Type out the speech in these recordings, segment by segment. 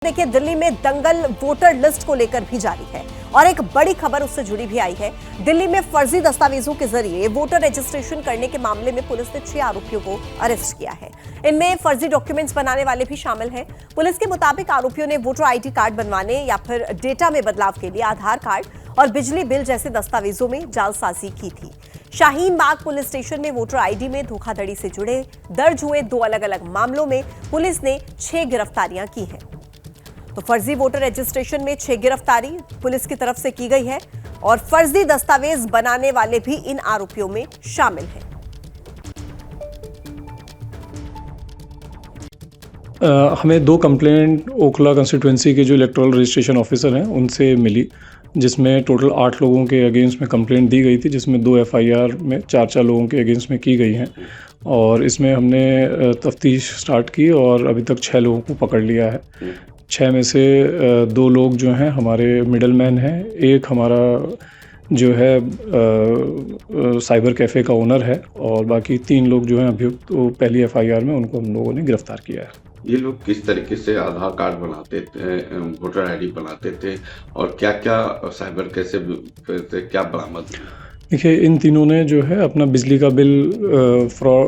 देखिए, दिल्ली में दंगल voter list को लेकर भी जारी है और एक बड़ी खबर उससे जुड़ी भी आई है। दिल्ली में फर्जी दस्तावेजों के जरिए वोटर रजिस्ट्रेशन करने के मामले में पुलिस ने 6 आरोपियों को अरेस्ट किया है। इनमें फर्जी डॉक्यूमेंट्स बनाने वाले भी शामिल हैं। पुलिस के मुताबिक आरोपियों ने वोटर आईडी कार्ड बनवाने या फिर डेटा में बदलाव के लिए आधार कार्ड और बिजली बिल जैसे दस्तावेजों में जालसाजी की थी। शाहीन बाग पुलिस स्टेशन में वोटर आईडी में धोखाधड़ी से जुड़े दर्ज हुए 2 अलग अलग मामलों में पुलिस ने 6 गिरफ्तारियां की हैं। तो फर्जी वोटर रजिस्ट्रेशन में 6 गिरफ्तारी पुलिस की तरफ से की गई है और फर्जी दस्तावेज बनाने वाले भी इन आरोपियों में शामिल हैं। हमें 2 कंप्लेंट ओखला कंस्टिट्यूंसी के जो इलेक्टोरल रजिस्ट्रेशन ऑफिसर हैं उनसे मिली, जिसमें टोटल 8 लोगों के अगेंस्ट में कंप्लेंट दी गई थी, जिसमें 2 एफआईआर में 4 लोगों के अगेंस्ट में की गई हैं। और इसमें हमने तफ्तीश स्टार्ट की और अभी तक 6 लोगों को पकड़ लिया है। 6 में से 2 लोग जो हैं हमारे मिडल मैन हैं, एक हमारा जो है साइबर कैफ़े का ओनर है और बाकी 3 लोग जो हैं अभियुक्त तो पहली एफआईआर में उनको हम लोगों ने गिरफ्तार किया है। ये लोग किस तरीके से आधार कार्ड बनाते थे, वोटर आईडी बनाते थे और क्या क्या साइबर कैसे क्या बरामद हुआ? देखिए, इन तीनों ने जो है अपना बिजली का बिल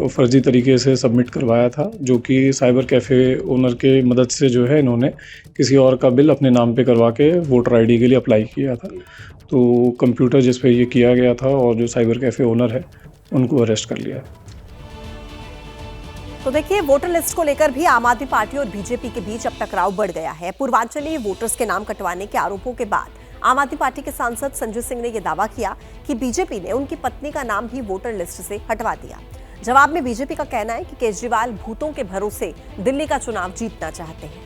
फर्जी तरीके से सबमिट करवाया था, जो कि साइबर कैफ़े ओनर के मदद से जो है इन्होंने किसी और का बिल अपने नाम पे करवा के वोटर आईडी के लिए अप्लाई किया था। तो कंप्यूटर जिस पे ये किया गया था और जो साइबर कैफ़े ओनर है उनको अरेस्ट कर लिया है। तो देखिए, वोटर लिस्ट को लेकर भी आम आदमी पार्टी और बीजेपी के बीच अब टकराव बढ़ गया है। पूर्वांचली वोटर्स के नाम कटवाने के आरोपों के बाद आम आदमी पार्टी के सांसद संजय सिंह ने यह दावा किया कि बीजेपी ने उनकी पत्नी का नाम भी वोटर लिस्ट से हटवा दिया। जवाब में बीजेपी का कहना है कि केजरीवाल भूतों के भरोसे दिल्ली का चुनाव जीतना चाहते हैं।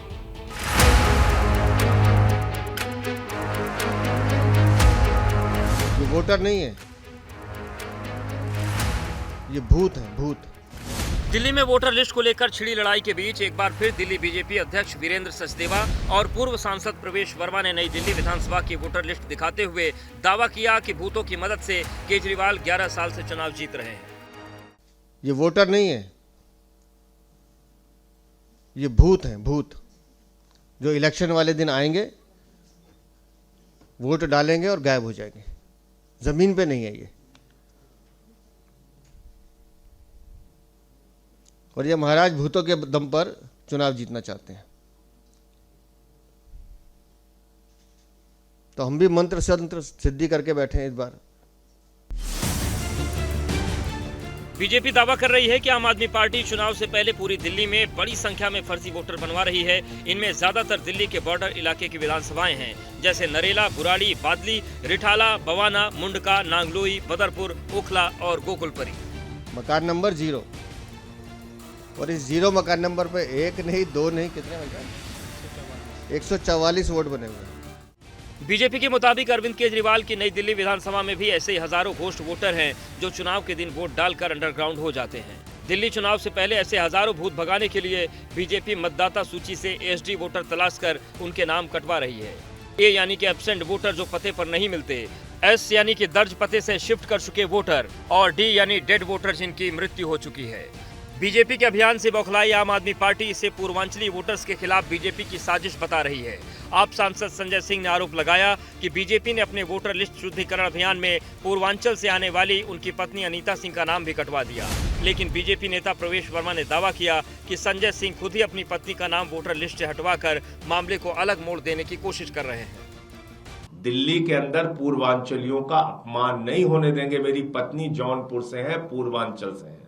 ये वोटर नहीं है, ये भूत है, भूत। दिल्ली में वोटर लिस्ट को लेकर छिड़ी लड़ाई के बीच एक बार फिर दिल्ली बीजेपी अध्यक्ष वीरेंद्र सचदेवा और पूर्व सांसद प्रवेश वर्मा ने नई दिल्ली विधानसभा की वोटर लिस्ट दिखाते हुए दावा किया कि भूतों की मदद से केजरीवाल 11 साल से चुनाव जीत रहे हैं। ये वोटर नहीं है, ये भूत है, भूत, जो इलेक्शन वाले दिन आएंगे, वोट डालेंगे और गायब हो जाएंगे। जमीन पे नहीं है ये। और ये महाराज भूतों के दम पर चुनाव जीतना चाहते हैं। तो हम भी मंत्र शंत्र सिद्धि करके बैठे हैं इस बार। बीजेपी दावा कर रही है कि आम आदमी पार्टी चुनाव से पहले पूरी दिल्ली में बड़ी संख्या में फर्जी वोटर बनवा रही है। इनमें ज्यादातर दिल्ली के बॉर्डर इलाके की विधानसभाएं हैं, जैसे नरेला, बुराड़ी, बादली, रिठाला, बवाना, मुंडका, नांगलोई, बदरपुर, ओखला और गोकुलपुरी। मकान नंबर 0 और इस 0 मकान नंबर पे 1 नहीं 2 नहीं, कितने मकान? 144 वोट बने हुए हैं। बीजेपी के मुताबिक अरविंद केजरीवाल की नई दिल्ली विधानसभा में भी ऐसे हजारों घोस्ट वोटर हैं जो चुनाव के दिन वोट डालकर अंडरग्राउंड हो जाते हैं। दिल्ली चुनाव से पहले ऐसे हजारों भूत भगाने के लिए बीजेपी मतदाता सूची से एसडी वोटर तलाश कर उनके नाम कटवा रही है। ए यानी कि एब्सेंट वोटर जो पते पर नहीं मिलते, एस यानी कि दर्ज पते से शिफ्ट कर चुके वोटर और डी यानी डेड वोटर जिनकी मृत्यु हो चुकी है। बीजेपी के अभियान से बौखलाई आम आदमी पार्टी इसे पूर्वांचली वोटर्स के खिलाफ बीजेपी की साजिश बता रही है। आप सांसद संजय सिंह ने आरोप लगाया कि बीजेपी ने अपने वोटर लिस्ट शुद्धिकरण अभियान में पूर्वांचल से आने वाली उनकी पत्नी अनीता सिंह का नाम भी कटवा दिया। लेकिन बीजेपी नेता प्रवेश वर्मा ने दावा किया कि संजय सिंह खुद ही अपनी पत्नी का नाम वोटर लिस्ट से हटवाकर मामले को अलग मोड़ देने की कोशिश कर रहे हैं। दिल्ली के अंदर पूर्वांचलियों का अपमान नहीं होने देंगे। मेरी पत्नी जौनपुर से है, पूर्वांचल से है,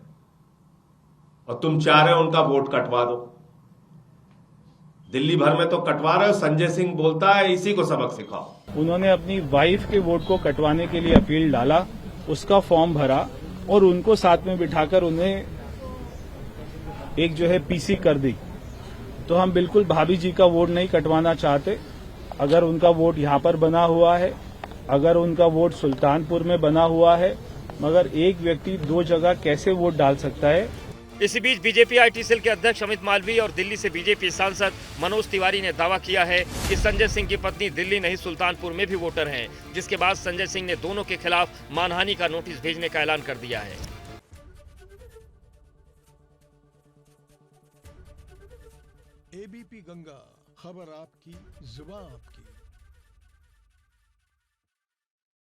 और तुम चाह रहे हो उनका वोट कटवा दो। दिल्ली भर में तो कटवा रहे हो। संजय सिंह बोलता है इसी को सबक सिखाओ। उन्होंने अपनी वाइफ के वोट को कटवाने के लिए अपील डाला, उसका फॉर्म भरा और उनको साथ में बिठाकर उन्हें एक जो है पीसी कर दी। तो हम बिल्कुल भाभी जी का वोट नहीं कटवाना चाहते। अगर उनका वोट यहाँ पर बना हुआ है, अगर उनका वोट सुल्तानपुर में बना हुआ है, मगर एक व्यक्ति 2 जगह कैसे वोट डाल सकता है? इसी बीच बीजेपी आईटी सेल के अध्यक्ष अमित मालवीय और दिल्ली से बीजेपी सांसद मनोज तिवारी ने दावा किया है कि संजय सिंह की पत्नी दिल्ली नहीं सुल्तानपुर में भी वोटर हैं, जिसके बाद संजय सिंह ने दोनों के खिलाफ मानहानि का नोटिस भेजने का ऐलान कर दिया है। एबीपी गंगा खबर आपकी, जुबान आपकी।